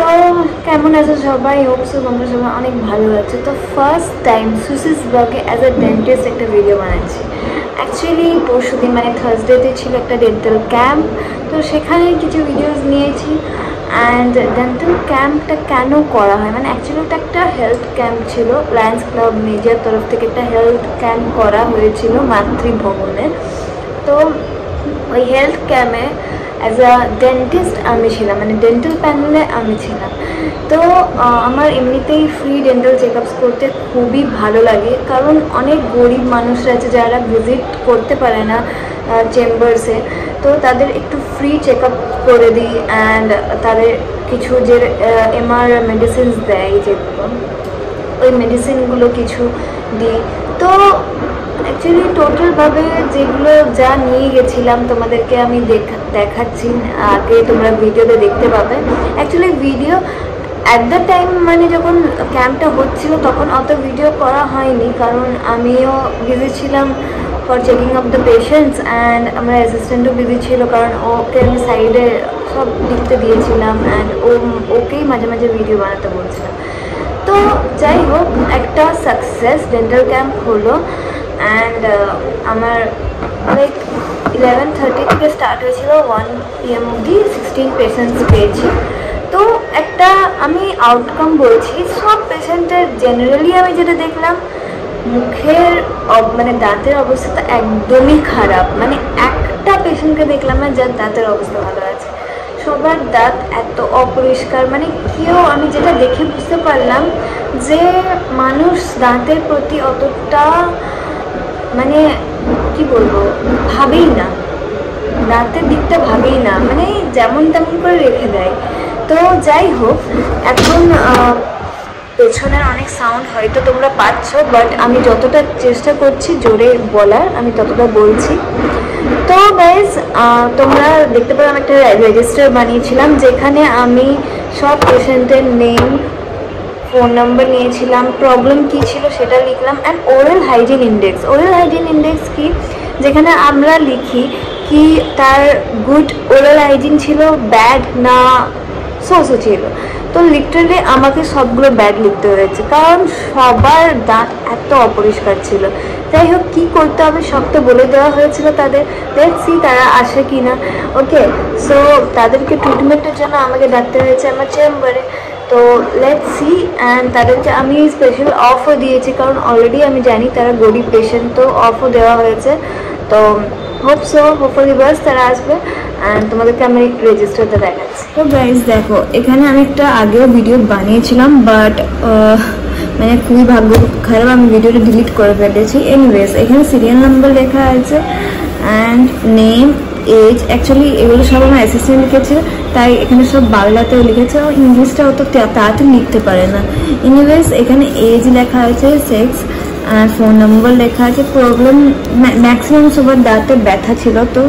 So কেমন আছো সবাই? হোপ সো তোমরা সবাই অনেক ভালো আছো। তো ফার্স্ট টাইম সুসিস ব্লগে অ্যাজ আ ডেন্টিস্ট একটা ভিডিও বানাচ্ছি। অ্যাকচুয়ালি পরশু দিন মানে থার্সডেতে ছিল একটা ডেন্টাল ক্যাম্প, তো সেখানে কিছু ভিডিওস নিয়েছি। অ্যান্ড ডেন্টাল ক্যাম্পটা কেন করা হয়, মানে অ্যাকচুয়ালি ওটা একটা হেলথ ক্যাম্প ছিল। লায়ন্স ক্লাব মিডিয়ার তরফ থেকে একটা হেলথ ক্যাম্প করা হয়েছিল মাতৃভবনে। তো ওই হেলথ ক্যাম্পে অ্যাজ আ ডেন্টিস্ট আমি ছিলাম, মানে ডেন্টাল প্যানেলে আমি ছিলাম। তো আমার এমনিতেই ফ্রি ডেন্টাল চেক আপস করতে খুবই ভালো লাগে, কারণ অনেক গরিব মানুষরা আছে যারা ভিজিট করতে পারে না চেম্বার্সে, তো তাদের একটু ফ্রি চেক আপ করে দিই। অ্যান্ড তাদের কিছু যে এমআর মেডিসিনস দেয়, যেগুলো ওই মেডিসিনগুলো কিছু দিই। তো অ্যাকচুয়ালি টোটালভাবে যেগুলো যা নিয়ে গেছিলাম তোমাদেরকে আমি দেখাচ্ছি, আগে তোমরা ভিডিওতে দেখতে পাবে। Actually video at the time মানে যখন ক্যাম্পটা হচ্ছিল তখন অত ভিডিও করা হয়নি, কারণ আমিও বিজি ছিলাম for checking up the patients. And আমার অ্যাসিস্ট্যান্টও বিজি ছিল, কারণ ওকে আমি সাইডে সব লিখতে দিয়েছিলাম। অ্যান্ড ওকেই মাঝে মাঝে ভিডিও বানাতে বলছিলাম। তো যাই হোক, একটা সাকসেস ডেন্টাল ক্যাম্প হলো। অ্যান্ড আমার লাইক 11:30 থেকে স্টার্ট হয়েছিল, 1 PM অবধি 16 পেশেন্টস পেয়েছি। তো একটা আমি আউটকাম বলছি, সব পেশেন্টের জেনারেলি আমি যেটা দেখলাম, মুখের মানে দাঁতের অবস্থা তো একদমই খারাপ। মানে একটা পেশেন্টকে দেখলাম না যার দাঁতের অবস্থা ভালো আছে, সবার দাঁত এত অপরিষ্কার। মানে কেউ, আমি যেটা দেখে বুঝতে পারলাম যে মানুষ দাঁতের প্রতি অতটা মানে কি বলবো ভাবেই না, দাঁতের দিকটা ভাবেই না, মানে যেমন তেমন করে রেখে দেয়। তো যাই হোক, এখন পেছনের অনেক সাউন্ড হয়তো তোমরা পাচ্ছ, বাট আমি যতটা চেষ্টা করছি জোরে বলার আমি ততটা বলছি। তো গাইজ, তোমরা দেখতে পারো আমি একটা রেজিস্টার বানিয়েছিলাম, যেখানে আমি সব পেশেন্টের নেম, ফোন নাম্বার নিয়েছিলাম, প্রবলেম কী ছিল সেটা লিখলাম। And oral hygiene index, oral hygiene index কি, যেখানে আমরা লিখি কি তার গুড ওরাল হাইজিন ছিল, ব্যাড না সোসো ছিল। তো লিটারালি আমাকে সবগুলো ব্যাড লিখতে হয়েছে, কারণ সবার দাঁত এত অপরিষ্কার ছিল। যাই হোক, কী করতে হবে সব তো বলে দেওয়া হয়েছিল তাদের, দেখছি তারা আসে কি না। ওকে, সো তাদেরকে ট্রিটমেন্টের জন্য আমাকে ডাকতে হয়েছে আমার চেম্বারে। তো লেটস সি। অ্যান্ড তাদেরকে আমি স্পেশাল অফও দিয়েছি, কারণ অলরেডি আমি জানি তারা গরিব পেশেন্ট, তো অফও দেওয়া হয়েছে। তো হোপফুলি বাস তারা আসবে। অ্যান্ড তোমাদেরকে আমি রেজিস্টারটা দেখাচ্ছি। তো গাইজ দেখো, এখানে আমি একটা আগেও ভিডিও বানিয়েছিলাম, বাট মানে খুবই ভাগ্য খারাপ, আমি ভিডিওটা ডিলিট করে ফেলেছি। এনিওয়েজ, এখানে সিরিয়াল নাম্বার লেখা আছে অ্যান্ড নেম, এজ। অ্যাকচুয়ালি এগুলো সব আমার অ্যাসিস্ট্যান্ট লিখেছে, তাই এখানে সব বাংলাতেও লিখেছে, ও ইংলিশটা অত তাড়াতাড়ি লিখতে পারে না। এনিওয়েজ, এখানে এজ লেখা আছে, সেক্স, আর ফোন নম্বর লেখা আছে। প্রবলেম ম্যাক্সিমাম সবার দাঁতে ব্যথা ছিল, তো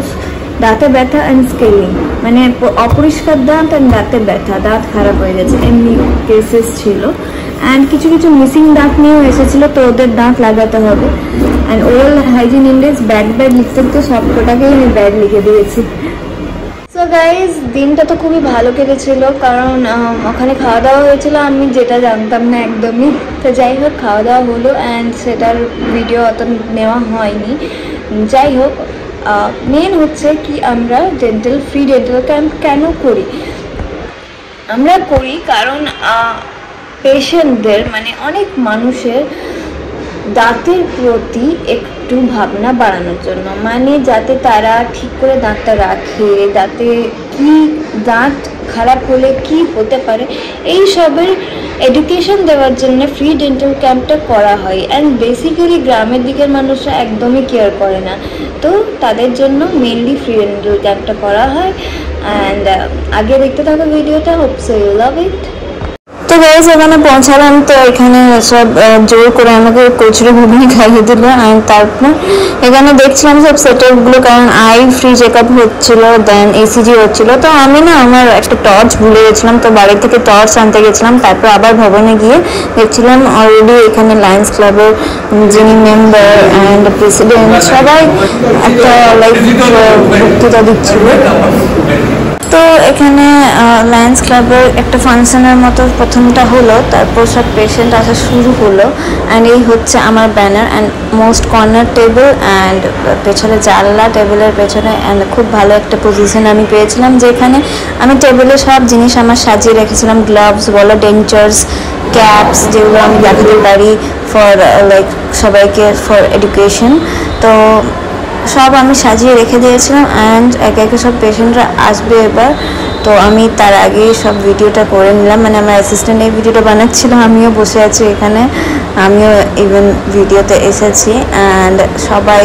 দাঁতে ব্যথা অ্যান্ড স্কেলিং, মানে অপরিষ্কার দাঁত অ্যান্ড দাঁতে ব্যথা, দাঁত খারাপ হয়ে গেছে, এমনি কেসেস ছিল। অ্যান্ড কিছু কিছু মিসিং দাঁত নিয়েও এসেছিলো, তো ওদের দাঁত লাগাতে হবে। And oral hygiene index bad লিখতে তো সব কটাকেই আমি ব্যাড লিখে দিয়েছি। সো গাইজ, দিনটা তো খুবই ভালো কেটেছিল, কারণ ওখানে খাওয়া দাওয়া হয়েছিল, আমি যেটা জানতাম না একদমই। তো যাই হোক, খাওয়া দাওয়া হলো অ্যান্ড সেটার ভিডিও অত নেওয়া হয়নি। যাই হোক, মেন হচ্ছে কি, আমরা ফ্রি ডেন্টাল ক্যাম্প কেন করি? আমরা করি কারণ পেশেন্টদের, মানে অনেক মানুষের দাঁতের প্রতি একটু ভাবনা বাড়ানোর জন্য, মানে যাতে তারা ঠিক করে দাঁতটা রাখে, দাঁতে কি দাঁত খারাপ হলে কি হতে পারে, এই সবের এডুকেশন দেওয়ার জন্য ফ্রি ডেন্টাল ক্যাম্পটা করা হয়। অ্যান্ড বেসিক্যালি গ্রামের দিকের মানুষরা একদমই কেয়ার করে না, তো তাদের জন্য মেনলি ফ্রি ডেন্টাল ক্যাম্পটা করা হয়। অ্যান্ড আগে দেখতে থাকো ভিডিওটা, হোপ সো ইউ লাভ ইট। তো গাইজ, এখানে পৌঁছালাম, তো এখানে সব জোর করে আমাকে কচুরি ঘুগনি খাইয়ে দিল। আর তারপর এখানে দেখছিলাম সব সেটআপগুলো, কারণ আই ফ্রি চেক আপ হচ্ছিলো, দেন ECG হচ্ছিলো। তো আমি না আমার একটা টর্চ ভুলে গেছিলাম, তো বাড়ি থেকে টর্চ আনতে গেছিলাম। তারপর আবার ভবনে গিয়ে দেখছিলাম অলরেডি এখানে লায়ন্স ক্লাবের যিনি মেম্বার অ্যান্ড প্রেসিডেন্ট সবাই একটা লাইক বক্তৃতা দিচ্ছিল। তো এখানে লায়ন্স ক্লাবের একটা ফাংশনের মতো প্রথমটা হলো, তারপর সব পেশেন্ট আসা শুরু হলো। অ্যান্ড এই হচ্ছে আমার banner and most corner table and পেছনে জানলা, টেবিলের পেছনে। অ্যান্ড খুব ভালো একটা পজিশন আমি পেয়েছিলাম, যেখানে আমি টেবিলে সব জিনিস আমার সাজিয়ে রেখেছিলাম, গ্লাভস বলো, ডেঞ্চার্স, ক্যাপস, যেগুলো আমি দেখাতে পারি ফর লাইক সবাইকে ফর এডুকেশন। তো সব আমি সাজিয়ে রেখে দিয়েছিলাম। অ্যান্ড একে একে সব পেশেন্টরা আসবে এবার, তো আমি তার আগেই সব ভিডিওটা করে নিলাম। মানে আমার অ্যাসিস্ট্যান্ট এই ভিডিওটা বানাচ্ছিল, আমিও বসে আছি এখানে, আমিও ইভেন ভিডিওতে এসেছি। অ্যান্ড সবাই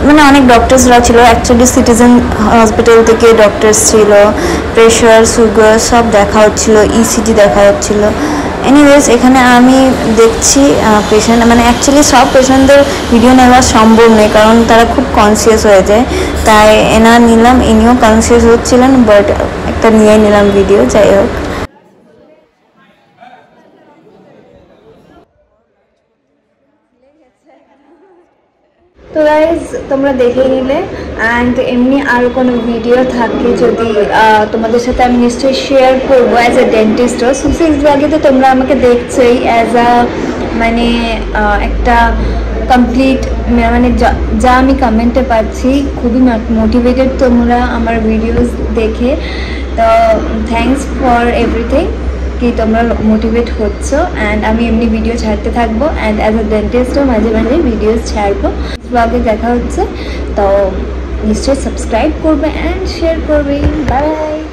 মানে অনেক ডক্টরসরা ছিল, অ্যাকচুয়ালি সিটিজেন হসপিটাল থেকে ডক্টরস ছিল, প্রেশার, সুগার সব দেখা হচ্ছিলো, ইসিজি দেখা হচ্ছিলো। এনিওয়েজ এখানে আমি দেখছি পেশেন্ট, মানে অ্যাকচুয়ালি সব পেশেন্টদের ভিডিও নেওয়া সম্ভব নয়, কারণ তারা খুব কনসিয়াস হয়ে যায়, তাই এনার নিলাম। ইনিও কনসিয়াস হচ্ছিলেন, বাট একটা নিয়ে নিলাম ভিডিও, যাই হোক। তো গাইজ তোমরা দেখে নিলে, অ্যান্ড এমনি আরও কোনো ভিডিও থাকে যদি তোমাদের সাথে আমি নিশ্চয়ই শেয়ার করবো অ্যাজ এ ডেন্টিস্টও। সুসিক্স ব্যাগে তো তোমরা আমাকে দেখছোই অ্যাজ আ মানে একটা কমপ্লিট, মানে যা আমি কমেন্টে পাচ্ছি খুবই মোটিভেটেড তোমরা আমার ভিডিওস দেখে। তো থ্যাংকস ফর এভরিথিং, কি তোমরা মোটিভেট হচ্ছ। অ্যান্ড আমি এমনি ভিডিও ছাড়তে থাকবো, অ্যান্ড অ্যাজ এ ডেন্টিস্টও মাঝে মাঝে ভিডিওস ছাড়বো। ব্লগে দেখা হচ্ছে, তো নিশ্চয়ই সাবস্ক্রাইব করবে অ্যান্ড শেয়ার করবে। বাই।